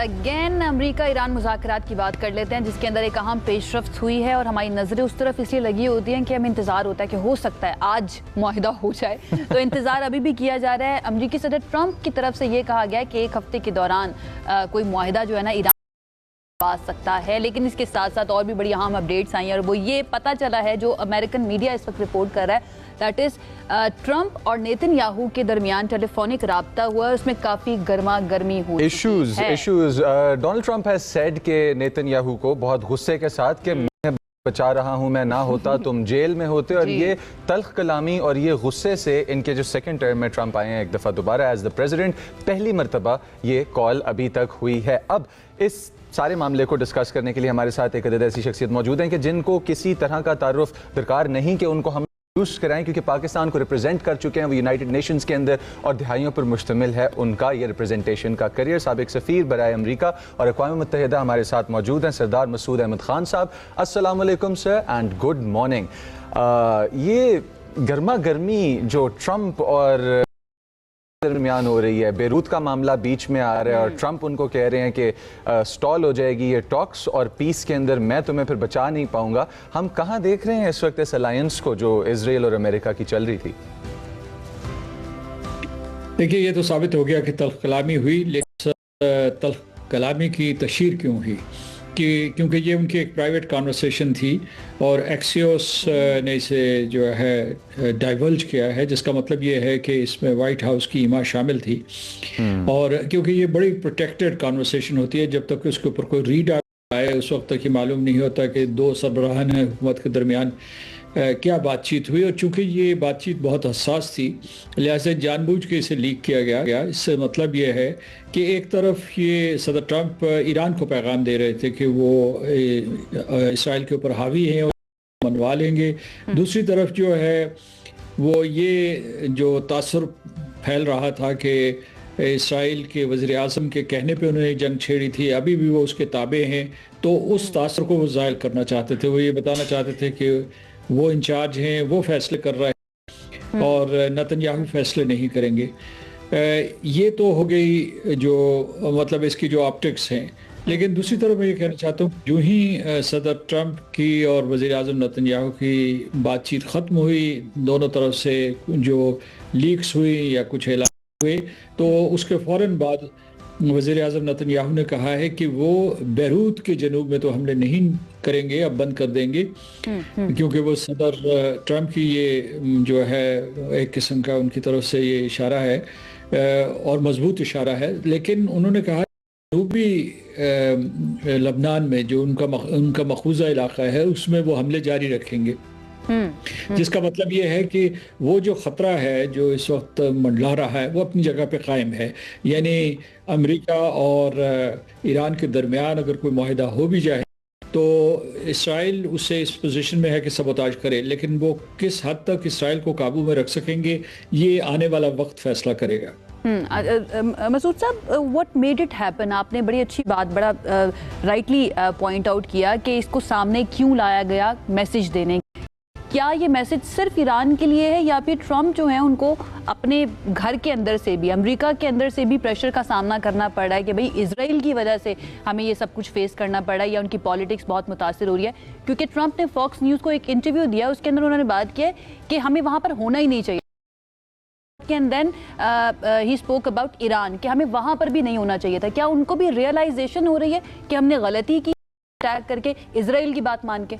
Again America Iran मुज़ाकरात की बात कर लेते हैं, जिसके अंदर एक अहम पेशरफ्त हुई है और हमारी नज़रें उस तरफ इसलिए लगी होती हैं कि हमें इंतज़ार होता है कि हो सकता है आज मुआहिदा हो जाए। तो इंतज़ार अभी भी किया जा रहा है। अमेरिकी सदर ट्रंप की तरफ से ये कहा गया है कि एक हफ्ते के दौरान कोई मुआहिदा जो है ना ईरान पा सकता है। लेकिन इसके साथ साथ और भी बड़ी अहम अपडेट्स आई हैं और वो ये पता चला है, जो अमेरिकन मीडिया इस वक्त रिपोर्ट कर रहा है, दैट इज ट्रंप और नेतन्याहू के दरमियान टेलीफोनिक राब्ता हुआ है, उसमें काफी गर्मा गर्मी हुई issues Donald Trump has said के नेतन्याहू को बहुत गुस्से के साथ कि मैं बचा रहा हूं, मैं ना होता तुम जेल में होते। और ये तल्ख कलामी और ये गुस्से से इनके जो सेकंड टर्म में ट्रंप आए हैं एक दफ़ा दोबारा एज द प्रेसिडेंट, पहली मरतबा ये कॉल अभी तक हुई है। अब इस सारे मामले को डिस्कस करने के लिए हमारे साथ एक अदद ऐसी शख्सियत मौजूद हैं कि जिनको किसी तरह का तारुफ दरकार नहीं कि उनको हम यूज कराएं, क्योंकि पाकिस्तान को रिप्रेजेंट कर चुके हैं वो यूनाइटेड नेशंस के अंदर और दिहाइयों पर मुश्तमिल है उनका ये रिप्रेजेंटेशन का करियर। साबिक सफ़ीर बराए अमरीका और अक़वाम मुत्तहिदा हमारे साथ मौजूद हैं सरदार मसूद अहमद खान साहब। अस्सलाम वालेकुम सर एंड गुड मॉर्निंग। ये गर्मा गर्मी जो ट्रंप और दरमियान हो रही है, बेरूत का मामला बीच में आ रहा है और ट्रंप उनको कह रहे हैं कि स्टॉल हो जाएगी ये टॉक्स और पीस के अंदर मैं तुम्हें फिर बचा नहीं पाऊंगा। हम कहां देख रहे हैं इस वक्त इस अलायंस को जो इजराइल और अमेरिका की चल रही थी? देखिए, ये तो साबित हो गया कि तल्ख कलामी हुई, लेकिन तल्ख कलामी की तशहीर क्यों हुई? क्योंकि ये उनकी एक प्राइवेट कॉन्वर्सेशन थी और एक्सियोस ने इसे जो है डाइवर्ज किया है, जिसका मतलब ये है कि इसमें वाइट हाउस की ईमा शामिल थी। और क्योंकि ये बड़ी प्रोटेक्टेड कॉन्वर्सेशन होती है, जब तक उसके ऊपर कोई रीड आए उस वक्त तक ये मालूम नहीं होता कि दो सरबराहान हुकूमत के दरमियान क्या बातचीत हुई। और चूंकि ये बातचीत बहुत हसास थी, लिहाजा जानबूझ के इसे लीक किया गया। इससे मतलब ये है कि एक तरफ ये सदर ट्रंप ईरान को पैगाम दे रहे थे कि वो इसराइल के ऊपर हावी हैं और मनवा लेंगे, दूसरी तरफ जो है वो ये जो तासुर फैल रहा था कि इसराइल के वज़ीर आज़म के कहने पे उन्होंने जंग छेड़ी थी, अभी भी वो उसके ताबे हैं, तो उस तासुर को वो ज़ाहिर करना चाहते थे। वो ये बताना चाहते थे कि वो इंचार्ज हैं, वो फैसले कर रहे हैं और नेतन्याहू फैसले नहीं करेंगे। ये तो हो गई जो मतलब इसकी जो ऑप्टिक्स हैं। लेकिन दूसरी तरफ मैं ये कहना चाहता हूँ, जो ही सदर ट्रंप की और वज़ीर आज़म नेतन्याहू की बातचीत ख़त्म हुई, दोनों तरफ से जो लीक्स हुई या कुछ ऐलान हुए, तो उसके फ़ौरन बाद वज़ीर आज़म नेतन्याहू ने कहा है कि वो बैरूत के जनूब में तो हमले नहीं करेंगे, अब बंद कर देंगे, क्योंकि वो सदर ट्रंप की ये जो है एक किस्म का उनकी तरफ से ये इशारा है और मजबूत इशारा है। लेकिन उन्होंने कहा जनूबी लबनान में जो उनका मखूजा इलाका है उसमें वो हमले जारी रखेंगे, जिसका मतलब ये है कि वो जो ख़तरा है जो इस वक्त मंडला रहा है वो अपनी जगह पे कायम है। यानी अमेरिका और ईरान के दरमियान अगर कोई मुआहिदा हो भी जाए तो इसराइल उससे इस पोजीशन में है कि सबोताज करे, लेकिन वो किस हद तक इसराइल को काबू में रख सकेंगे ये आने वाला वक्त फैसला करेगा। मसूद साहब, व्हाट मेड इट हैपन? आपने बड़ी अच्छी बात, बड़ा राइटली पॉइंट आउट किया कि इसको सामने क्यों लाया गया मैसेज देने। क्या ये मैसेज सिर्फ ईरान के लिए है या फिर ट्रंप जो है उनको अपने घर के अंदर से भी, अमेरिका के अंदर से भी प्रेशर का सामना करना पड़ रहा है कि भाई इजराइल की वजह से हमें ये सब कुछ फेस करना पड़ रहा है, या उनकी पॉलिटिक्स बहुत मुतासिर हो रही है? क्योंकि ट्रंप ने फॉक्स न्यूज़ को एक इंटरव्यू दिया, उसके अंदर उन्होंने बात की है कि हमें वहाँ पर होना ही नहीं चाहिए। And then he spoke about Iran कि हमें वहाँ पर भी नहीं होना चाहिए था। क्या उनको भी रियलाइजेशन हो रही है कि हमने गलती की अटैक करके इजराइल की बात मान के?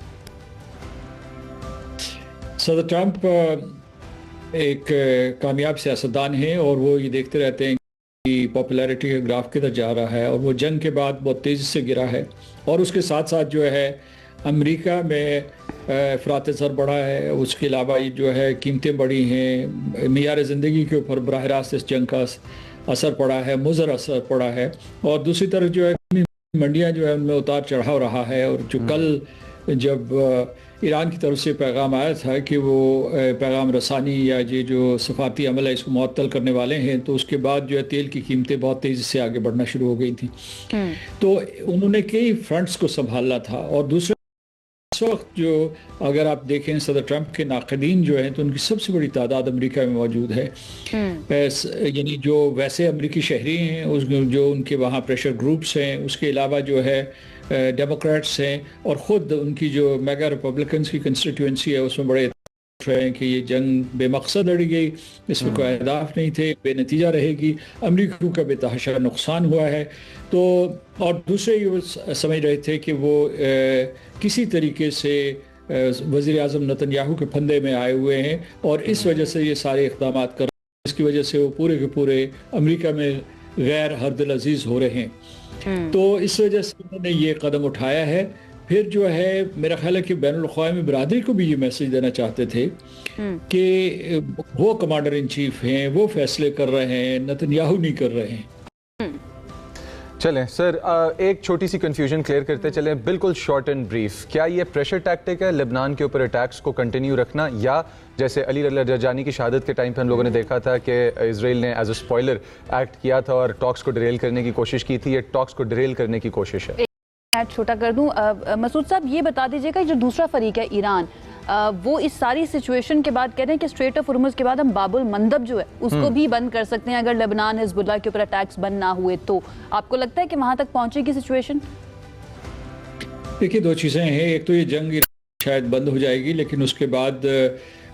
सदर ट्रंप एक कामयाब सियासतदान हैं और वो ये देखते रहते हैं कि पॉपुलैरिटी का ग्राफ किधर जा रहा है, और वो जंग के बाद बहुत तेज़ी से गिरा है। और उसके साथ साथ जो है अमेरिका में अफरात ज़र बढ़ा है, उसके अलावा जो है कीमतें बढ़ी हैं, मियार ज़िंदगी के ऊपर बराह रास्त इस जंग का असर पड़ा है, मुज़र असर पड़ा है। और दूसरी तरफ जो है मंडियाँ जो है उनमें उतार चढ़ाव रहा है। और जो कल जब ईरान की तरफ से पैगाम आया था कि वो पैगाम रसानी या ये जो सफारती अमल है इसको मुअत्तल करने वाले हैं, तो उसके बाद जो है तेल की कीमतें बहुत तेज़ी से आगे बढ़ना शुरू हो गई थी। तो उन्होंने कई फ्रंट्स को संभालना था। और दूसरे इस वक्त जो अगर आप देखें सदर ट्रंप के नाक़दीन जो हैं तो उनकी सबसे बड़ी तादाद अमेरिका में मौजूद है। यानी जो वैसे अमेरिकी शहरी हैं उस जो उनके वहाँ प्रेशर ग्रुप्स हैं, उसके अलावा जो है डेमोक्रेट्स हैं और ख़ुद उनकी जो मेगा रिपब्लिकन्स की कंस्टिट्यूंसी है उसमें बड़े हैं कि ये जंग बेमकसद लड़ी गई, इसमें कोई अहदाफ नहीं थे, बेनतीजा रहेगी, अमेरिका का बेतहाशा नुकसान हुआ है। तो और दूसरे ये समझ रहे थे कि वो किसी तरीके से वज़ीर आज़म नेतन्याहू के फंदे में आए हुए हैं और इस वजह से ये सारे इक़दाम कर रहे हैं, इसकी वजह से वो पूरे के पूरे अमेरिका में गैर हरदिल अजीज़ हो रहे हैं। तो इस वजह से उन्होंने ये कदम उठाया है। फिर जो है मेरा ख्याल है कि बैनुल-अक़वामी बिरादरी को भी ये मैसेज देना चाहते थे कि वो कमांडर इन चीफ हैं, वो फैसले कर रहे हैं, नेतन्याहू नहीं कर रहे हैं। चलें सर, एक छोटी सी कंफ्यूजन क्लियर करते चलें, बिल्कुल शॉर्ट एंड ब्रीफ। क्या ये प्रेशर टैक्टिक है लेबनान के ऊपर अटैक्स को कंटिन्यू रखना, या जैसे अली लजानी की शहादत के टाइम पे हम लोगों ने देखा था कि इजराइल ने एज अ स्पॉइलर एक्ट किया था और टॉक्स को डिरेल करने की कोशिश की थी, ये टॉक्स को डिरेल करने की कोशिश है? छोटा कर दूं, मसूद साहब ये बता दीजिएगा जो दूसरा फरीक है ईरान, वो इस सारी सिचुएशन के बाद कह रहे हैं कि स्ट्रेट ऑफ हुर्मुज़ के बाद हम बाबुल मंदब जो है उसको भी बंद कर सकते हैं अगर लेबनान हिजबुल्लाह के ऊपर अटैक्स बंद ना हुए तो। आपको लगता है कि वहां तक पहुंचेगी सिचुएशन? देखिए, दो चीज़ें हैं, एक तो ये जंग शायद बंद हो जाएगी, लेकिन उसके बाद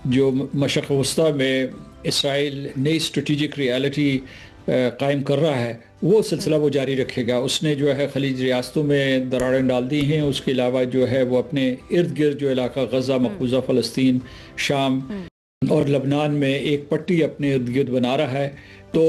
जो मशरक़ वस्ता में इसराइल नई स्ट्रेटिजिक रियलिटी कायम कर रहा है वो सिलसिला वो जारी रखेगा। उसने जो है खलीज रियासतों में दरारें डाल दी हैं, उसके अलावा जो है वो अपने इर्द गिर्द जो इलाका गज़ा, मकबूजा फ़लस्तीन, शाम और लबनान में एक पट्टी अपने इर्द गिर्द बना रहा है। तो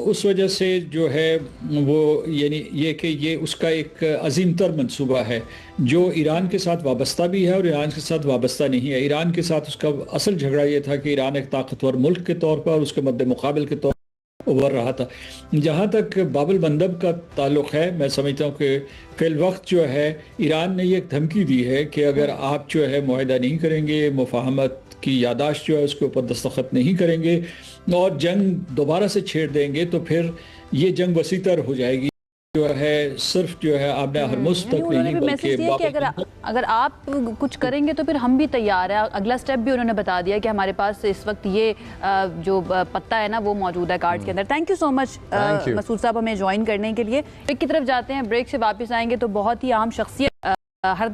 उस वजह से जो है वो यानी ये कि ये उसका एक अजीम तर मनसूबा है जो ईरान के साथ वाबस्ता भी है और ईरान के साथ वाबस्ता नहीं है। ईरान के साथ उसका असल झगड़ा ये था कि ईरान एक ताकतवर मुल्क के तौर पर उसके मद्दे मुकाबिल के तौर उभर रहा था। जहाँ तक बाबुल मंदब का ताल्लुक़ है, मैं समझता हूँ कि फिल वक्त जो है ईरान ने ये धमकी दी है कि अगर आप जो है मुआहदा नहीं करेंगे, मुफाहमत की यादाश्त जो है उसके ऊपर दस्तखत नहीं करेंगे और जंग दोबारा से छेड़ देंगे तो फिर ये जंग वसीतर हो जाएगी। जो है सिर्फ जो है आपने हरमुज़ तक नहीं बल्कि अगर आप कुछ करेंगे तो फिर हम भी तैयार है। अगला स्टेप भी उन्होंने बता दिया कि हमारे पास इस वक्त ये जो पत्ता है ना वो मौजूद है कार्ड के अंदर। Thank you so much Masood sahab हमें ज्वाइन करने के लिए। ब्रेक की तरफ जाते हैं, ब्रेक से वापस आएंगे तो बहुत ही अहम शख्सियत हरदिल